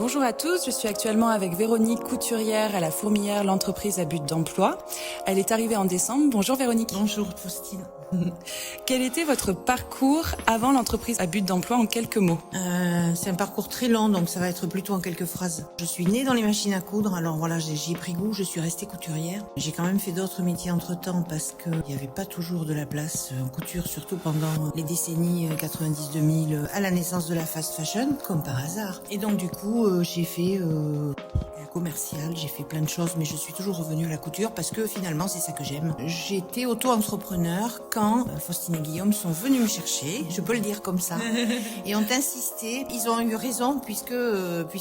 Bonjour à tous, je suis actuellement avec Véronique, couturière à la Fourmilière, l'entreprise à but d'emploi. Elle est arrivée en décembre. Bonjour Véronique. Bonjour Faustine. Quel était votre parcours avant l'entreprise à but d'emploi en quelques mots? C'est un parcours très long, donc ça va être plutôt en quelques phrases. Je suis née dans les machines à coudre, alors voilà, j'y ai pris goût, je suis restée couturière. J'ai quand même fait d'autres métiers entre-temps parce qu'il n'y avait pas toujours de la place en couture, surtout pendant les décennies 90-2000, à la naissance de la fast fashion, comme par hasard. Et donc du coup, j'ai fait du commercial, j'ai fait plein de choses, mais je suis toujours revenue à la couture parce que finalement, c'est ça que j'aime. J'étais auto-entrepreneur quand Faustine et Guillaume sont venus me chercher, je peux le dire comme ça, et ont insisté. Ils ont eu raison puisque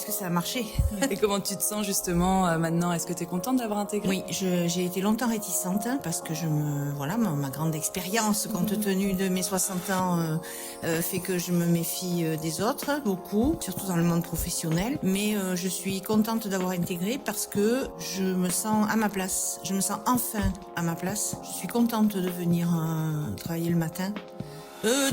ça a marché. Et comment tu te sens justement maintenant? Est-ce que tu es contente d'avoir intégré? Oui, j'ai été longtemps réticente parce que ma grande expérience compte tenu de mes 60 ans fait que je me méfie des autres, beaucoup, surtout dans le monde professionnel. Mais je suis contente d'avoir intégré parce que je me sens à ma place. Je me sens enfin à ma place. Je suis contente de venir travailler le matin.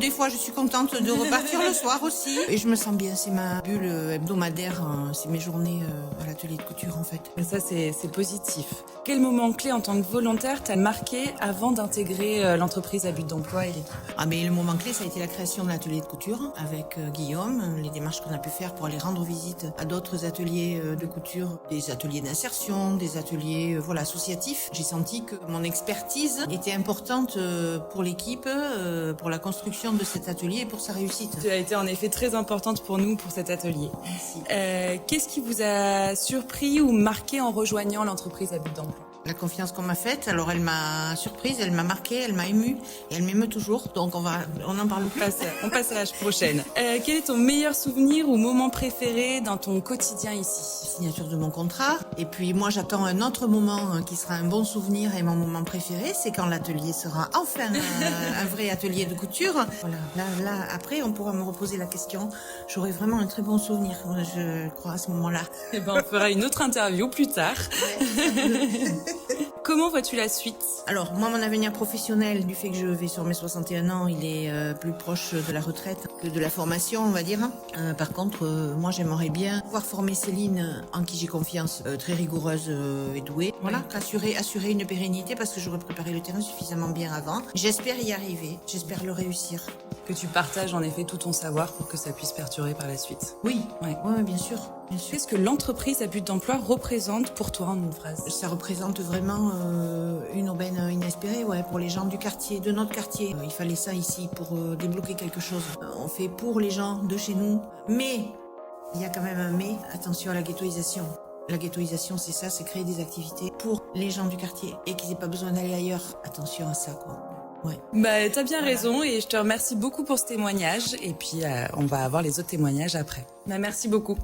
Des fois, je suis contente de repartir le soir aussi. Et je me sens bien, c'est ma bulle hebdomadaire, c'est mes journées à l'atelier de couture en fait. Et ça, c'est positif. Quel moment clé en tant que volontaire t'a marqué avant d'intégrer l'entreprise à but d'emploi? Mais le moment clé, ça a été la création de l'atelier de couture avec Guillaume, les démarches qu'on a pu faire pour aller rendre visite à d'autres ateliers de couture, des ateliers d'insertion, des ateliers associatifs. J'ai senti que mon expertise était importante pour l'équipe, pour la construction de cet atelier et pour sa réussite. Tu as été en effet très importante pour nous pour cet atelier. Merci. Qu'est-ce qui vous a surpris ou marqué en rejoignant l'entreprise à but d'emploi? La confiance qu'on m'a faite, alors elle m'a surprise, elle m'a marquée, elle m'a émue et elle m'émeut toujours. Donc on en parle plus. On passe à la prochaine. Quel est ton meilleur souvenir ou moment préféré dans ton quotidien ici? Signature de mon contrat. Et puis moi j'attends un autre moment qui sera un bon souvenir et mon moment préféré, c'est quand l'atelier sera enfin un vrai atelier de couture. Voilà, là après on pourra me reposer la question. J'aurai vraiment un très bon souvenir, je crois, à ce moment-là. Eh ben, on fera une autre interview plus tard. Ouais. Comment vois-tu la suite? Alors, moi, mon avenir professionnel, du fait que je vais sur mes 61 ans, il est plus proche de la retraite que de la formation, on va dire. Par contre, moi, j'aimerais bien pouvoir former Céline, en qui j'ai confiance, très rigoureuse et douée. Voilà, assurer une pérennité parce que j'aurais préparé le terrain suffisamment bien avant. J'espère y arriver, j'espère le réussir. Que tu partages en effet tout ton savoir pour que ça puisse perdurer par la suite. Oui, ouais, bien sûr. Qu'est-ce que l'entreprise à but d'emploi représente pour toi en une phrase? Ça représente vraiment une aubaine inespérée, pour les gens du quartier, de notre quartier. Il fallait ça ici pour débloquer quelque chose. On fait pour les gens de chez nous, mais il y a quand même un mais. Attention à la ghettoisation. La ghettoisation, c'est ça, c'est créer des activités pour les gens du quartier et qu'ils n'aient pas besoin d'aller ailleurs. Attention à ça, quoi. Ouais. T'as bien raison et je te remercie beaucoup pour ce témoignage et puis on va avoir les autres témoignages après. Merci beaucoup.